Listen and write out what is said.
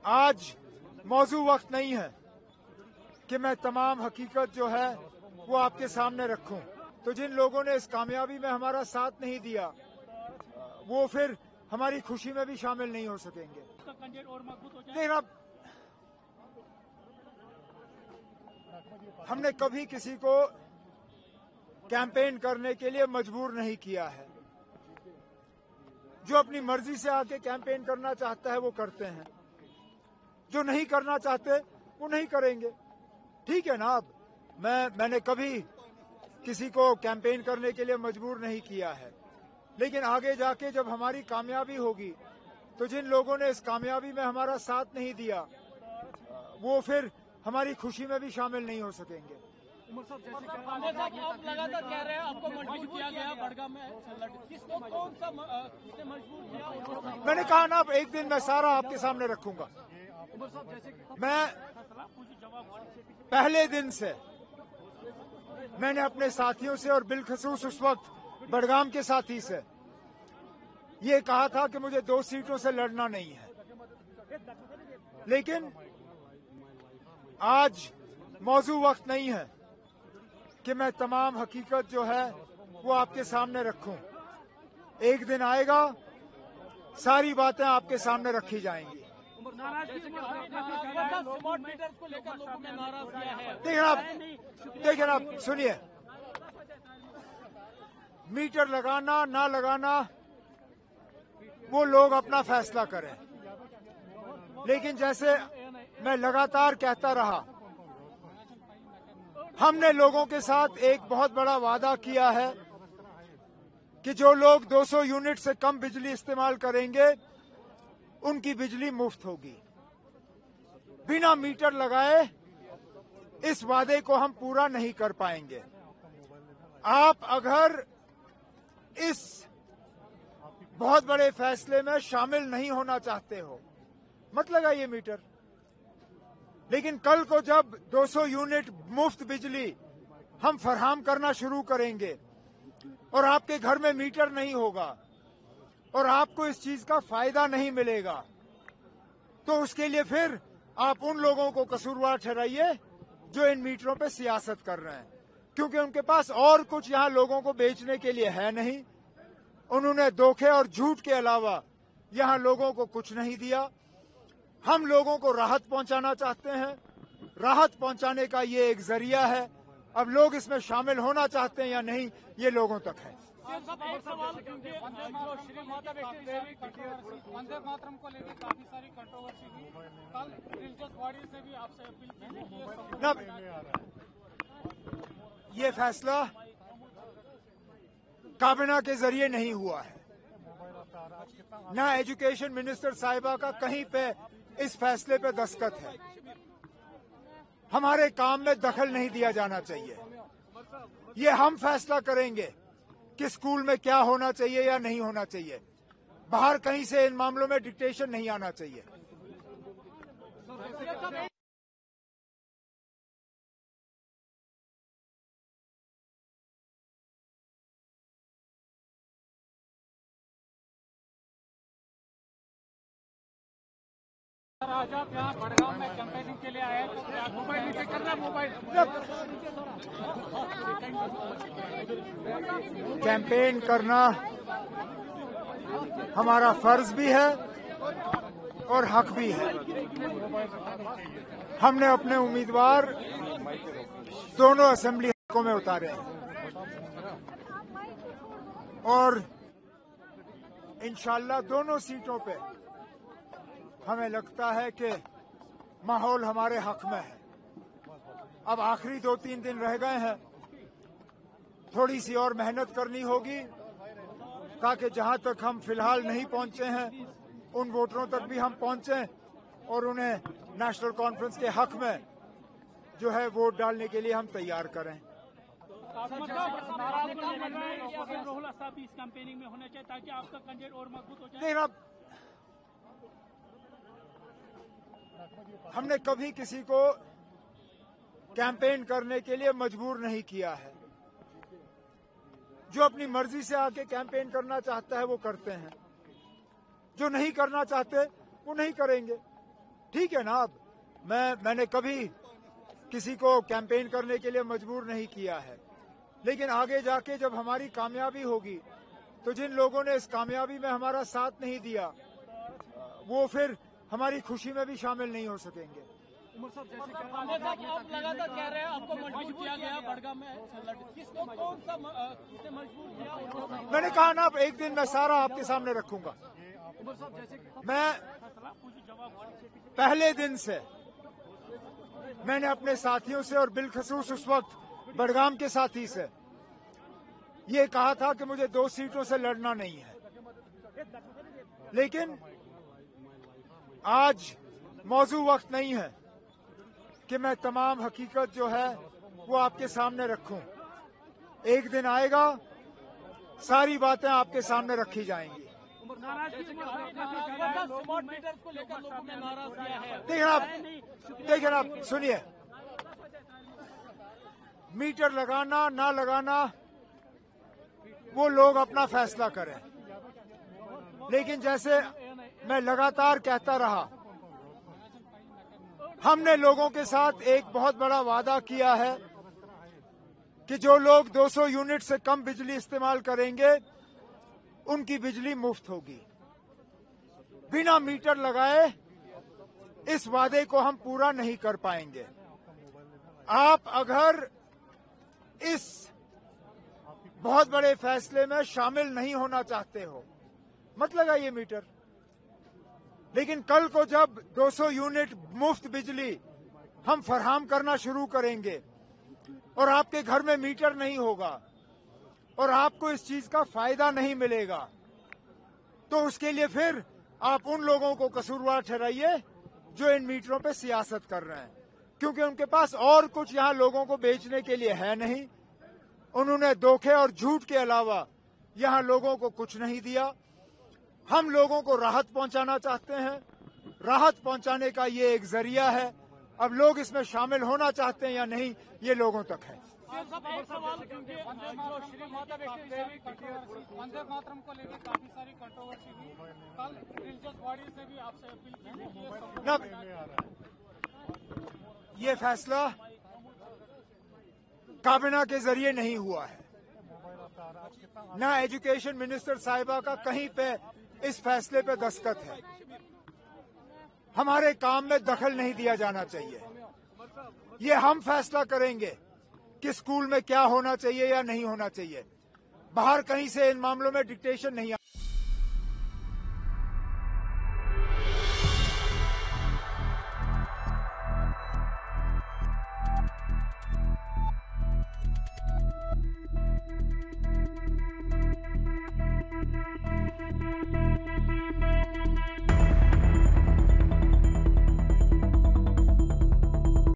आज मौजू वक्त नहीं है कि मैं तमाम हकीकत जो है वो आपके सामने रखूं। तो जिन लोगों ने इस कामयाबी में हमारा साथ नहीं दिया वो फिर हमारी खुशी में भी शामिल नहीं हो सकेंगे। लेकिन अब हमने कभी किसी को कैंपेन करने के लिए मजबूर नहीं किया है। जो अपनी मर्जी से आके कैंपेन करना चाहता है वो करते हैं, जो नहीं करना चाहते वो नहीं करेंगे। ठीक है ना। अब मैंने कभी किसी को कैंपेन करने के लिए मजबूर नहीं किया है, लेकिन आगे जाके जब हमारी कामयाबी होगी तो जिन लोगों ने इस कामयाबी में हमारा साथ नहीं दिया वो फिर हमारी खुशी में भी शामिल नहीं हो सकेंगे। आप लगातार कह रहे हैं आपको मजबूर किया गया बड़गाम में, किसको कौन सा मजबूर किया? मैंने कहा ना, अब एक दिन मैं सारा आपके सामने रखूंगा। मैं पहले दिन से मैंने अपने साथियों से और बिलखसूस उस वक्त बड़गाम के साथी से ये कहा था कि मुझे 2 सीटों से लड़ना नहीं है, लेकिन आज मौजू वक्त नहीं है कि मैं तमाम हकीकत जो है वो आपके सामने रखूं। एक दिन आएगा सारी बातें आपके सामने रखी जाएंगी। देखिए आप सुनिए, मीटर लगाना ना लगाना वो लोग अपना फैसला करें, लेकिन जैसे मैं लगातार कहता रहा, हमने लोगों के साथ एक बहुत बड़ा वादा किया है कि जो लोग 200 यूनिट से कम बिजली इस्तेमाल करेंगे उनकी बिजली मुफ्त होगी। बिना मीटर लगाए इस वादे को हम पूरा नहीं कर पाएंगे। आप अगर इस बहुत बड़े फैसले में शामिल नहीं होना चाहते हो, मत लगाइए मीटर। लेकिन कल को जब 200 यूनिट मुफ्त बिजली हम फराहम करना शुरू करेंगे और आपके घर में मीटर नहीं होगा और आपको इस चीज का फायदा नहीं मिलेगा, तो उसके लिए फिर आप उन लोगों को कसूरवार ठहराइए जो इन मीटरों पे सियासत कर रहे हैं, क्योंकि उनके पास और कुछ यहाँ लोगों को बेचने के लिए है नहीं। उन्होंने धोखे और झूठ के अलावा यहाँ लोगों को कुछ नहीं दिया। हम लोगों को राहत पहुंचाना चाहते हैं, राहत पहुंचाने का ये एक जरिया है। अब लोग इसमें शामिल होना चाहते हैं या नहीं, ये लोगों तक है। एक सवाल, क्योंकि जो श्री माता वैष्णो देवी वंदे मातरम को लेकर काफी सारी कंट्रोवर्सी हुई, कल रिलीजियस बॉडी से भी आपसे अपील की। ये फैसला काबिना के जरिए नहीं हुआ है, ना एजुकेशन मिनिस्टर साहिबा का कहीं पे इस फैसले पे दस्तखत है। हमारे काम में दखल नहीं दिया जाना चाहिए। ये हम फैसला करेंगे कि स्कूल में क्या होना चाहिए या नहीं होना चाहिए। बाहर कहीं से इन मामलों में डिक्टेशन नहीं आना चाहिए। आज आप यहाँ बड़गांव में कैंपेनिंग के लिए आए, तो मोबाइल नीचे करना, मोबाइल कैंपेन करना हमारा फर्ज भी है और हक भी है। हमने अपने उम्मीदवार दोनों असेंबली हलकों में उतारे हैं और इंशाल्लाह दोनों सीटों पे हमें लगता है कि माहौल हमारे हक में है। अब आखिरी 2-3 दिन रह गए हैं, थोड़ी सी और मेहनत करनी होगी ताकि जहां तक हम फिलहाल नहीं पहुंचे हैं उन वोटरों तक भी हम पहुंचे और उन्हें नेशनल कॉन्फ्रेंस के हक में जो है वोट डालने के लिए हम तैयार करें। रोहुल असाब भी इस कैंपेनिंग में होना चाहिए ताकि आपका कैंडिडेट और मजबूत हो जाए। लेकिन अब हमने कभी किसी को कैंपेन करने के लिए मजबूर नहीं किया है। जो अपनी मर्जी से आके कैंपेन करना चाहता है वो करते हैं, जो नहीं करना चाहते वो नहीं करेंगे। ठीक है ना। अब मैंने कभी किसी को कैंपेन करने के लिए मजबूर नहीं किया है, लेकिन आगे जाके जब हमारी कामयाबी होगी तो जिन लोगों ने इस कामयाबी में हमारा साथ नहीं दिया वो फिर हमारी खुशी में भी शामिल नहीं हो सकेंगे। आप लगातार कह रहे हैं आपको मजबूर किया गया बड़गाम में, किसको कौन सा मजबूर किया? मैंने कहा ना, अब एक दिन मैं सारा आपके सामने रखूंगा। मैं पहले दिन से मैंने अपने साथियों से और बिलखसूस उस वक्त बड़गाम के साथी से ये कहा था कि मुझे 2 सीटों से लड़ना नहीं है, लेकिन आज मौजू वक्त नहीं है कि मैं तमाम हकीकत जो है वो आपके सामने रखूं। एक दिन आएगा, सारी बातें आपके सामने रखी जाएंगी। स्मार्ट मीटर को लेकर लोगों ने नाराज किया है। देखिए आप सुनिए, मीटर लगाना ना लगाना वो लोग अपना फैसला करें, लेकिन जैसे मैं लगातार कहता रहा, हमने लोगों के साथ एक बहुत बड़ा वादा किया है कि जो लोग 200 यूनिट से कम बिजली इस्तेमाल करेंगे उनकी बिजली मुफ्त होगी। बिना मीटर लगाए इस वादे को हम पूरा नहीं कर पाएंगे। आप अगर इस बहुत बड़े फैसले में शामिल नहीं होना चाहते हो, मत लगाइए मीटर। लेकिन कल को जब 200 यूनिट मुफ्त बिजली हम फराहम करना शुरू करेंगे और आपके घर में मीटर नहीं होगा और आपको इस चीज का फायदा नहीं मिलेगा, तो उसके लिए फिर आप उन लोगों को कसूरवार ठहराइए जो इन मीटरों पे सियासत कर रहे हैं, क्योंकि उनके पास और कुछ यहाँ लोगों को बेचने के लिए है नहीं। उन्होंने धोखे और झूठ के अलावा यहाँ लोगों को कुछ नहीं दिया। हम लोगों को राहत पहुंचाना चाहते हैं, राहत पहुंचाने का ये एक जरिया है। अब लोग इसमें शामिल होना चाहते हैं या नहीं, ये लोगों तक है। एक सवाल, क्योंकि जो श्री माता वंदे मातरम को लेकर काफी सारी कंट्रोवर्सी हुई, कल रिलीजियस बॉडी से भी आपसे अपील की। ये फैसला काबिना के जरिए नहीं हुआ है, ना एजुकेशन मिनिस्टर साहिबा का कहीं पे इस फैसले पे दस्तखत है। हमारे काम में दखल नहीं दिया जाना चाहिए। ये हम फैसला करेंगे कि स्कूल में क्या होना चाहिए या नहीं होना चाहिए। बाहर कहीं से इन मामलों में डिक्टेशन नहीं